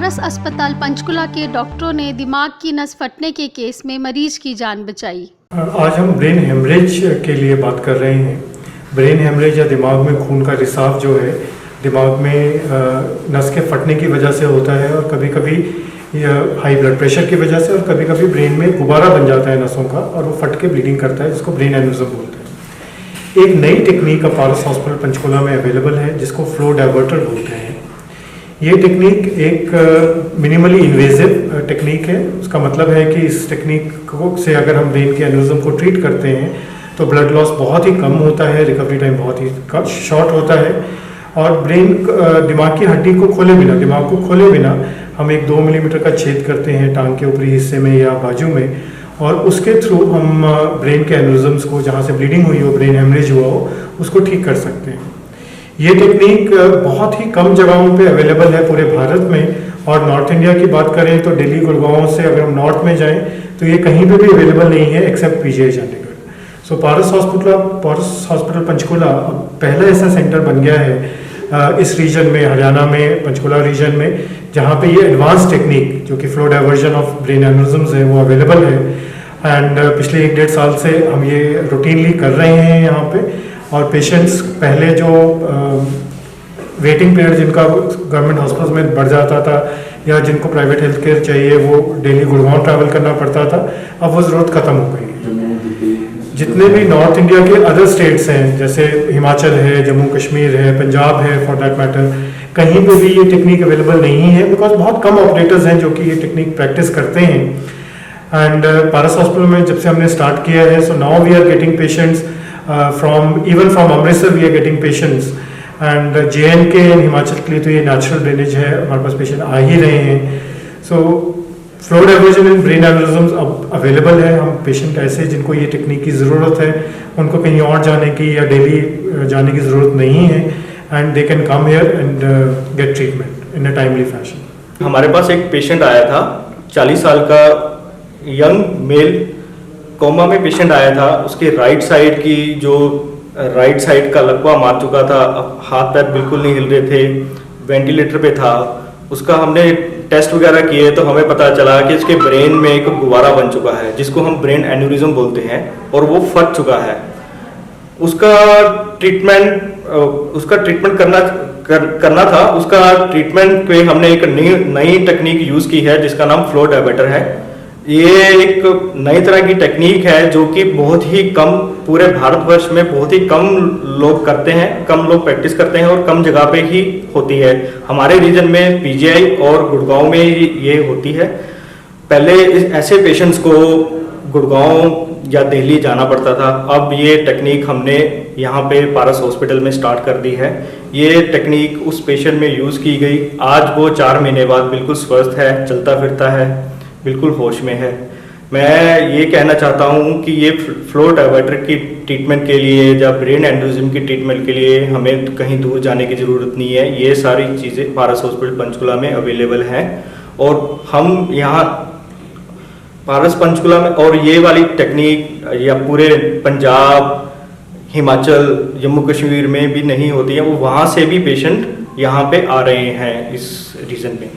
पारस अस्पताल पंचकुला के डॉक्टरों ने दिमाग की नस फटने के केस में मरीज की जान बचाई। आज हम ब्रेन हेमरेज के लिए बात कर रहे हैं। ब्रेन हेमरेज या दिमाग में खून का रिसाव जो है दिमाग में नस के फटने की वजह से होता है और कभी कभी हाई ब्लड प्रेशर की वजह से और कभी कभी ब्रेन में गुब्बारा बन जाता है नसों का और वो फट के ब्लीडिंग करता है, जिसको ब्रेन एन्यूरिज्म बोलते हैं। एक नई टेक्निक अब पारस हॉस्पिटल पंचकुला में अवेलेबल है जिसको फ्लो डायवर्टर बोलते हैं। ये टेक्निक एक मिनिमली इन्वेजिव टेक्निक है। उसका मतलब है कि इस टेक्निक से अगर हम ब्रेन के एन्यूरिज्म को ट्रीट करते हैं तो ब्लड लॉस बहुत ही कम होता है, रिकवरी टाइम बहुत ही शॉर्ट होता है और ब्रेन दिमाग की हड्डी को खोले बिना, दिमाग को खोले बिना हम एक 2 मिलीमीटर का छेद करते हैं टांग के ऊपरी हिस्से में या बाजू में और उसके थ्रू हम ब्रेन के एन्यूरिज्म्स को, जहाँ से ब्लीडिंग हुई हो, ब्रेन हेमरेज हुआ हो, उसको ठीक कर सकते हैं। ये टेक्निक बहुत ही कम जगहों पे अवेलेबल है पूरे भारत में और नॉर्थ इंडिया की बात करें तो दिल्ली, गुड़गांव से अगर हम नॉर्थ में जाएं तो ये कहीं पे भी अवेलेबल नहीं है एक्सेप्ट पीजीआई चंडीगढ़। सो पारस हॉस्पिटल पंचकुला अब पहला ऐसा सेंटर बन गया है इस रीजन में, हरियाणा में, पंचकुला रीजन में, जहाँ पे ये एडवांस टेक्निक जो कि फ्लो डाइवर्जन ऑफ ब्रेन एन्यूरिज्म्स है वो अवेलेबल है। एंड पिछले 1-1.5 साल से हम ये रूटीनली कर रहे हैं यहाँ पे और पेशेंट्स पहले जो वेटिंग पीरियड जिनका गवर्नमेंट हॉस्पिटल में बढ़ जाता था या जिनको प्राइवेट हेल्थ केयर चाहिए वो डेली गुड़गांव ट्रैवल करना पड़ता था, अब वो ज़रूरत ख़त्म हो गई है। जितने भी नॉर्थ इंडिया के अदर स्टेट्स हैं जैसे हिमाचल है, जम्मू कश्मीर है, पंजाब है, फॉर दैट मैटर, कहीं पे भी ये टेक्निक अवेलेबल नहीं है बिकॉज बहुत कम ऑपरेटर्स हैं जो कि ये टेक्निक प्रैक्टिस करते हैं। एंड पारस हॉस्पिटल में जब से हमने स्टार्ट किया है so now we are getting patients from Amritsar we are getting patients and J&K and Himachal के लिए तो ये नेचुरल ड्रेनेज है, हमारे पास पेशेंट आ ही रहे हैं। So flow diversion in brain aneurysms अब अवेलेबल है। हम पेशेंट ऐसे जिनको ये टेक्निक की ज़रूरत है उनको कहीं और जाने की या डेली जाने की ज़रूरत नहीं है and they can come here and gate treatment in a timely fashion. हमारे पास एक पेशेंट आया था, 40 साल का यंग मेल, कोमा में पेशेंट आया था। उसके राइट साइड का लकवा मार चुका था, हाथ पैर बिल्कुल नहीं हिल रहे थे, वेंटिलेटर पे था। उसका हमने टेस्ट वगैरह किए तो हमें पता चला कि इसके ब्रेन में एक गुब्बारा बन चुका है जिसको हम ब्रेन एन्यूरिज्म बोलते हैं और वो फट चुका है। उसका ट्रीटमेंट करना था। उसका ट्रीटमेंट पे हमने एक नई टेक्निक यूज़ की है जिसका नाम फ्लो डायवर्टर है। ये एक नई तरह की टेक्निक है जो कि बहुत ही कम, पूरे भारतवर्ष में बहुत ही कम लोग करते हैं, कम लोग प्रैक्टिस करते हैं और कम जगह पे ही होती है। हमारे रीजन में पीजीआई और गुड़गांव में ये होती है। पहले ऐसे पेशेंट्स को गुड़गांव या दिल्ली जाना पड़ता था, अब ये टेक्निक हमने यहाँ पे पारस हॉस्पिटल में स्टार्ट कर दी है। ये टेक्निक उस पेशेंट में यूज़ की गई, आज वो 4 महीने बाद बिल्कुल स्वस्थ है, चलता फिरता है, बिल्कुल होश में है। मैं ये कहना चाहता हूँ कि ये फ्लो डाइवर्टर की ट्रीटमेंट के लिए या ब्रेन एन्यूरिज्म की ट्रीटमेंट के लिए हमें कहीं दूर जाने की ज़रूरत नहीं है। ये सारी चीज़ें पारस हॉस्पिटल पंचकुला में अवेलेबल हैं और हम यहाँ पारस पंचकुला में, और ये वाली टेक्निक या पूरे पंजाब, हिमाचल, जम्मू कश्मीर में भी नहीं होती है, वो वहाँ से भी पेशेंट यहाँ पे आ रहे हैं इस रीजन में।